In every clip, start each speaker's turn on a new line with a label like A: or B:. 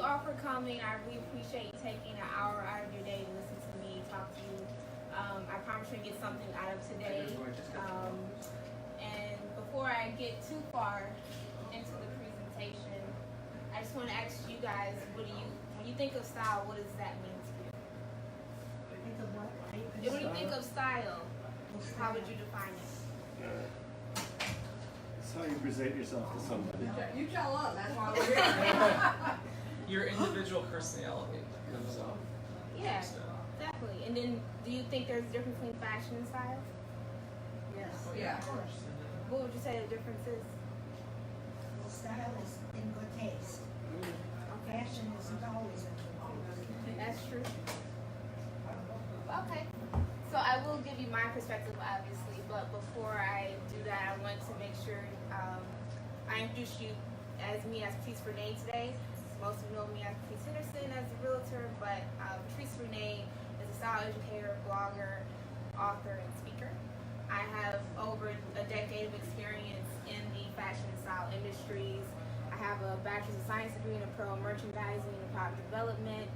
A: all for coming. I really appreciate you taking an hour out of your day to listen to me talk to you. I promise you'll get something out of today. And before I get too far into the presentation, I just want to ask you guys, when you think of style, what does that mean to you? When you think of style, how would you define it?
B: It's how you present yourself to somebody.
C: You tell us, that's why we're here.
D: Your individual personality.
A: Yeah, definitely. And then, do you think there's a difference between fashion and style?
C: Yes.
E: Yeah, of course.
A: What would you say the difference is?
E: Well, style is in good taste. Fashion isn't always in good taste.
A: That's true. Okay. So I will give you my perspective, obviously, but before I do that, I want to make sure I introduce you as Patrice Renee today. Most of you know me as Patrice Henderson as a realtor, but Patrice Renee is a style educator, blogger, author, and speaker. I have over a decade of experience in the fashion and style industries. I have a bachelor's of science degree in apparel merchandising and product development.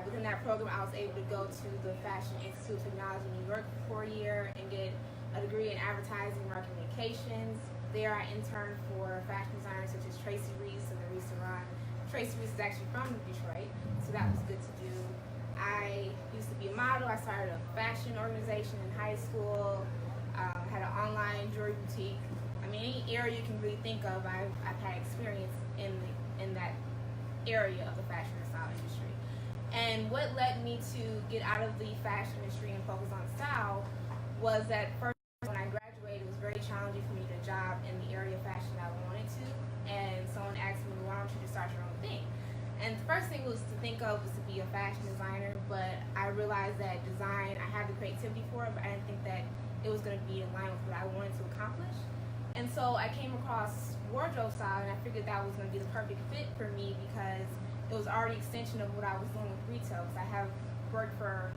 A: Within that program, I was able to go to the Fashion Institute of Technology in New York for a year and get a degree in advertising and marketing communications. There, I interned for fashion designers such as Tracy Reese and Larissa Ron. Tracy Reese is actually from Detroit, so that was good to do. I used to be a model. I started a fashion organization in high school. Had an online jewelry boutique. I mean, any area you can really think of, I've had experience in that area of the fashion and style industry. And what led me to get out of the fashion industry and focus on style was that first, when I graduated, it was very challenging for me to get a job in the area of fashion I wanted to. And someone asked me, why don't you just start your own thing? And the first thing was to think of was to be a fashion designer, but I realized that design, I had the creativity for it, but I didn't think that it was going to be in line with what I wanted to accomplish. And so I came across wardrobe style, and I figured that was going to be the perfect fit for me because it was already an extension of what I was doing with retail. I have worked for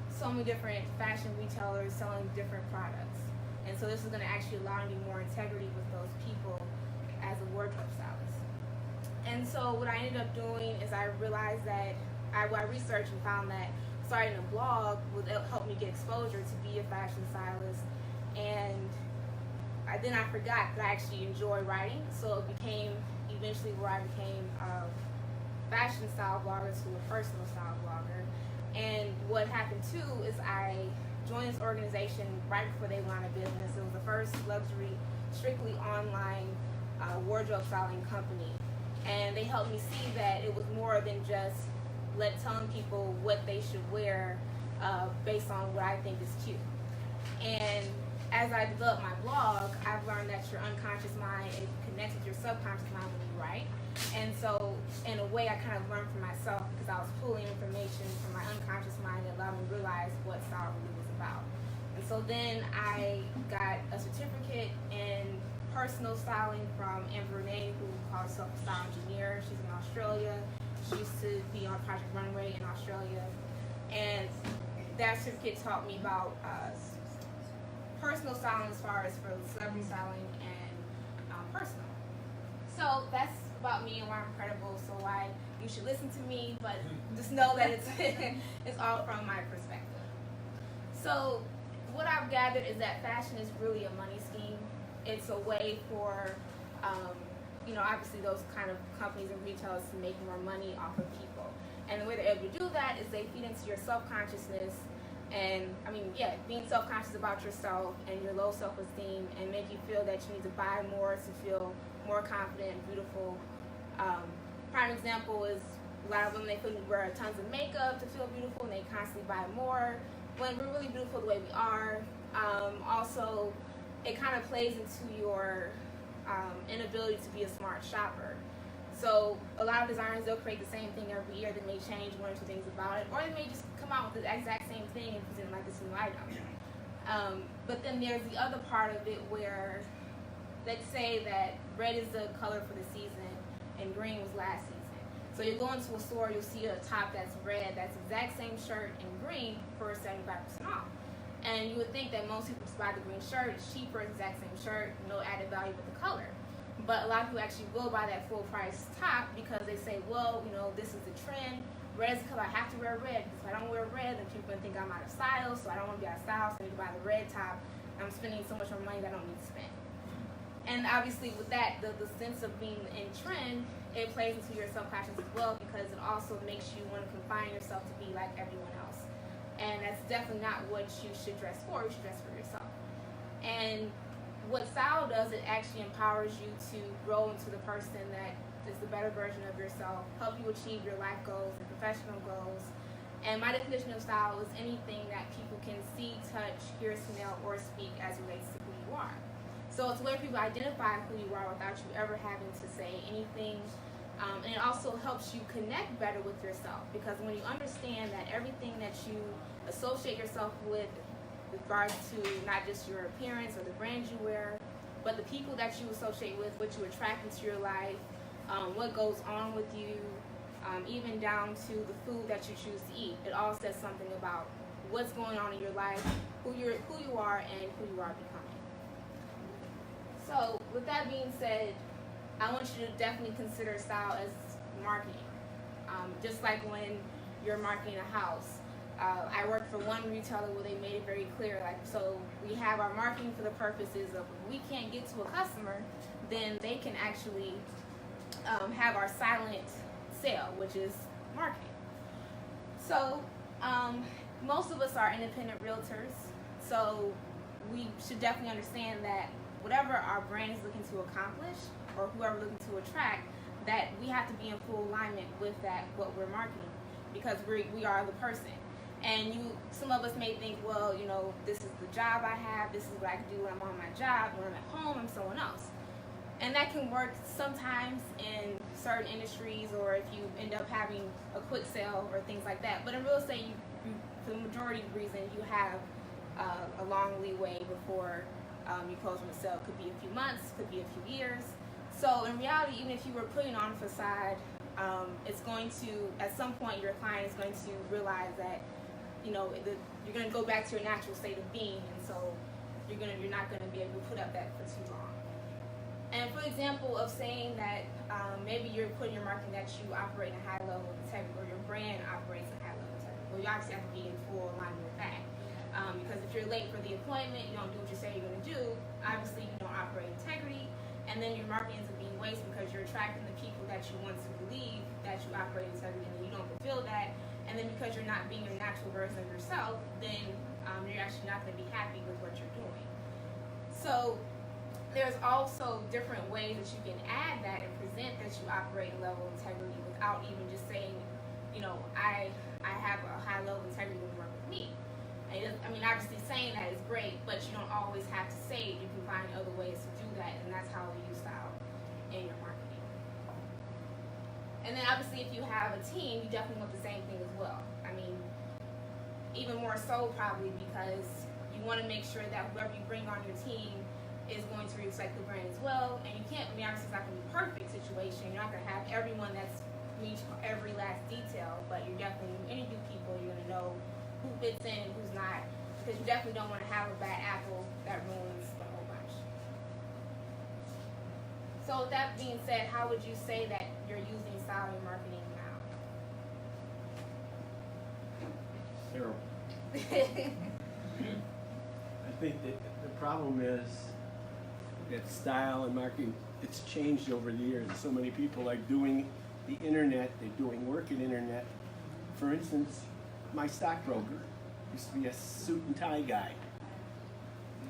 A: so many different fashion retailers selling different products. And so this is going to actually allow me more integrity with those people as a wardrobe stylist. And so what I ended up doing is I realized that I researched and found that starting a blog would help me get exposure to be a fashion stylist. And then I forgot that I actually enjoy writing. So it became eventually where I became fashion style blogger to a personal style blogger. And what happened too is I joined this organization right before they went out of business. It was the first luxury, strictly online wardrobe styling company. And they helped me see that it was more than just telling people what they should wear based on what I think is cute. And as I developed my blog, I've learned that your unconscious mind connects with your subconscious mind when you write. And so, in a way, I kind of learned for myself because I was pulling information from my unconscious mind that allowed me to realize what style really was about. And so then I got a certificate in personal styling from Amber Renee, who calls herself a style engineer. She's in Australia. She used to be on Project Runway in Australia. And that certificate taught me about personal styling as far as for celebrity styling and personal. So that's about me and why I'm credible, so why you should listen to me, but just know that it's it's all from my perspective. So what I've gathered is that fashion is really a money scheme. It's a way for obviously those kind of companies and retailers to make more money off of people. And the way they're able to do that is they feed into your self-consciousness and being self-conscious about yourself and your low self-esteem and make you feel that you need to buy more to feel more confident and beautiful. Prime example is a lot of women, they feel we wear tons of makeup to feel beautiful and they constantly buy more when we're really beautiful the way we are. Also, it kind of plays into your inability to be a smart shopper. So a lot of designers, they'll create the same thing every year. They may change one or two things about it, or they may just come out with the exact same thing and present it like this new item. But then there's the other part of it where let's say that red is the color for the season and green was last season. So you go into a store, you'll see a top that's red, that's the exact same shirt in green for 75% off. And you would think that most people just buy the green shirt, it's cheaper, it's the exact same shirt, no added value but the color. But a lot of people actually will buy that full price top because they say, well, you know, this is the trend. Red is the color, I have to wear red. Because if I don't wear red, then people are gonna think I'm out of style. So I don't want to be out of style, so I need to buy the red top. I'm spending so much more money that I don't need to spend. And obviously with that, the sense of being in trend, it plays into your self-conscious as well, because it also makes you want to confine yourself to be like everyone else. And that's definitely not what you should dress for. You should dress for yourself. And what style does, it actually empowers you to grow into the person that is the better version of yourself, help you achieve your life goals and professional goals. And my definition of style is anything that people can see, touch, hear, smell, or speak as relates to who you are. So it's where people identify who you are without you ever having to say anything. And it also helps you connect better with yourself, because when you understand that everything that you associate yourself with regards to not just your appearance or the brands you wear, but the people that you associate with, what you attract into your life, what goes on with you, even down to the food that you choose to eat. It all says something about what's going on in your life, who you are, and who you are becoming. So with that being said, I want you to definitely consider style as marketing. Just like when you're marketing a house. I worked for one retailer where they made it very clear, like, so we have our marketing for the purposes of if we can't get to a customer, then they can actually have our silent sale, which is marketing. So most of us are independent realtors, so we should definitely understand that whatever our brand is looking to accomplish, or whoever we're looking to attract, that we have to be in full alignment with that, what we're marketing, because we are the person. And some of us may think, well, you know, this is the job I have, this is what I can do when I'm on my job, when I'm at home, I'm someone else. And that can work sometimes in certain industries, or if you end up having a quick sale or things like that. But in real estate, for the majority of the reason, you have a long leeway before you close on a sale. Could be a few months, could be a few years. So in reality, even if you were putting on a facade, it's going to, at some point, your client is going to realize that, you know, you're going to go back to your natural state of being, and so you're not going to be able to put up that for too long. And for example of saying that maybe you're putting your marketing that you operate in a high level of integrity, or your brand operates in high level of integrity. Well, you obviously have to be in full alignment with that. Because if you're late for the appointment, you don't do what you say you're going to do, obviously you don't operate integrity, and then your marketing ends up being waste because you're attracting the people that you want to believe that you operate integrity, and you don't fulfill that. And then because you're not being your natural version of yourself, then you're actually not going to be happy with what you're doing. So there's also different ways that you can add that and present that you operate in level of integrity without even just saying, you know, I have a high level of integrity when you work with me. I mean, obviously saying that is great, but you don't always have to say it. You can find other ways to do that, and that's how you use style in your marketing. And then obviously if you have a team, you definitely want the same thing as well. I mean, even more so probably because you want to make sure that whoever you bring on your team is going to reflect the brand as well. And you can't, I mean, obviously it's not going to be a perfect situation. You're not going to have everyone that's meets every last detail, but you're definitely, when you interview people, you're going to know who fits in and who's not, because you definitely don't want to have a bad apple that ruins the whole bunch. So with that being said, how would you say that you're using style in marketing now?
B: Terrible. I think that the problem is that style and marketing, it's changed over the years. So many people are doing the internet, they're doing work in internet. For instance, my stockbroker used to be a suit and tie guy.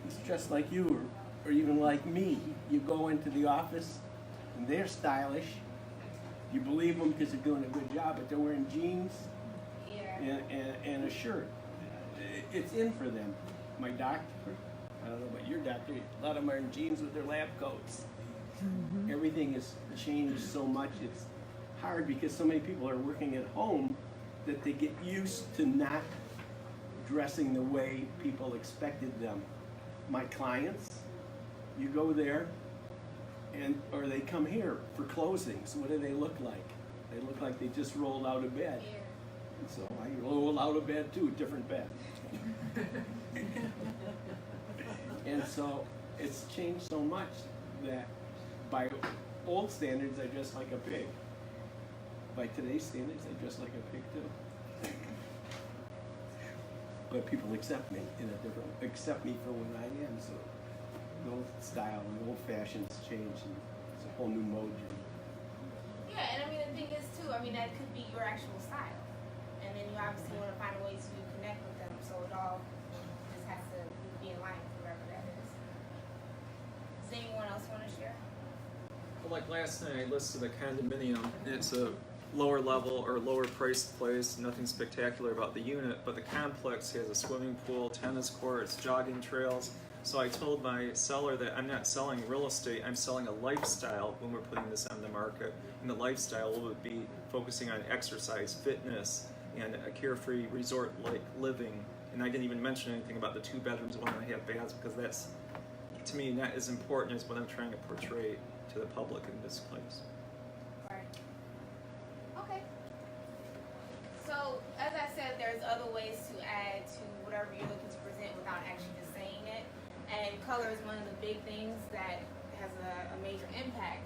B: He's just like you, or even like me. You go into the office and they're stylish. You believe them because they're doing a good job, but they're wearing jeans and a shirt. It's in for them. My doctor, I don't know about your doctor, a lot of them are in jeans with their lab coats. Mm-hmm. Everything has changed so much. It's hard because so many people are working at home that they get used to not dressing the way people expected them. My clients, you go there, or they come here for closings. What do they look like? They look like they just rolled out of bed.
A: Yeah.
B: And so I roll out of bed too, different bed. And so it's changed so much that by old standards, I dress like a pig. By today's standards, I dress like a pig too. But people accept me accept me for what I am. So the old style and old fashions change, and it's a whole new mode.
A: Yeah, and I mean the thing is too, I mean that could be your actual style. And then you obviously want to find a way to connect with them, so it all just has to be in line with whatever that is. Does anyone else want to share?
D: Well, like last night, I listed a condominium. It's a lower level or lower priced place, nothing spectacular about the unit, but the complex has a swimming pool, tennis courts, jogging trails. So I told my seller that I'm not selling real estate, I'm selling a lifestyle when we're putting this on the market. And the lifestyle would be focusing on exercise, fitness, and a carefree resort-like living. And I didn't even mention anything about the 2 bedrooms, 1.5 baths, because that's, to me, not as important as what I'm trying to portray to the public in this place.
A: Right. Okay. So, as I said, there's other ways to add to whatever you're looking to present without actually just saying it. And color is one of the big things that has a major impact.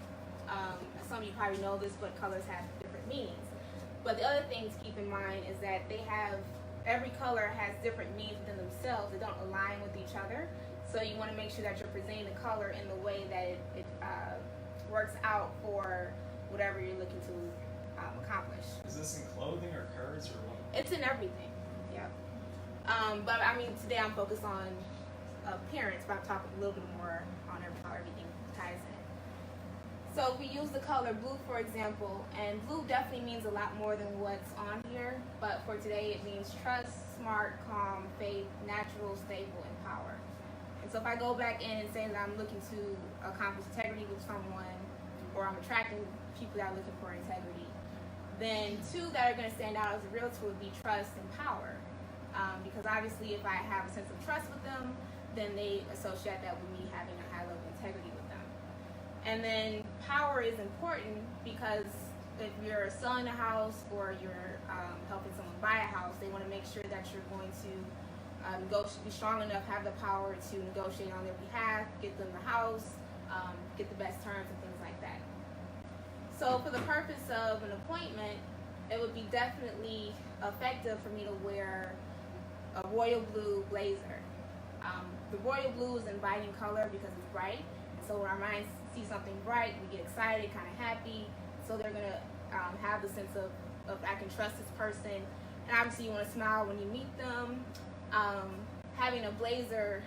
A: Some of you probably know this, but colors have different meanings. But the other thing to keep in mind is that every color has different meanings within themselves. They don't align with each other. So you want to make sure that you're presenting the color in the way that it works out for whatever you're looking to accomplish.
D: Is this in clothing or cars or what?
A: It's in everything, yeah. But I mean, today I'm focused on appearance, but I'll talk a little bit more on how everything ties in. So if we use the color blue, for example, and blue definitely means a lot more than what's on here, but for today it means trust, smart, calm, faith, natural, stable, and power. And so if I go back in and say that I'm looking to accomplish integrity with someone, or I'm attracting people that are looking for integrity, then 2 that are going to stand out as a realtor would be trust and power. Because obviously if I have a sense of trust with them, then they associate that with me having a high level of integrity with them. And then power is important because if you're selling a house or you're helping someone buy a house, they want to make sure that you're going to be strong enough, have the power to negotiate on their behalf, get them the house, get the best terms and things like that. So for the purpose of an appointment, it would be definitely effective for me to wear a royal blue blazer. The royal blue is an inviting color because it's bright. So when our minds see something bright, we get excited, kind of happy. So they're going to have the sense of I can trust this person. And obviously you want to smile when you meet them. Having a blazer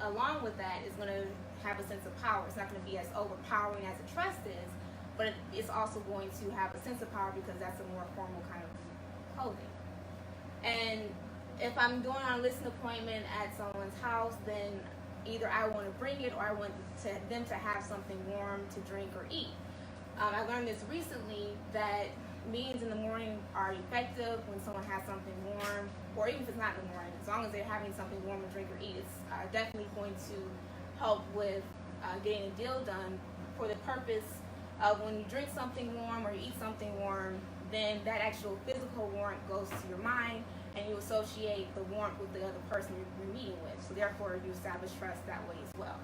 A: along with that is going to have a sense of power. It's not going to be as overpowering as a trust is, but it's also going to have a sense of power because that's a more formal kind of clothing. And if I'm going on a listing appointment at someone's house, then either I want to bring it or I want them to have something warm to drink or eat. I learned this recently that meetings in the morning are effective when someone has something warm, or even if it's not in the morning, as long as they're having something warm to drink or eat, it's definitely going to help with getting a deal done for the purpose of when you drink something warm or you eat something warm, then that actual physical warmth goes to your mind and you associate the warmth with the other person you're meeting with. So therefore you establish trust that way as well.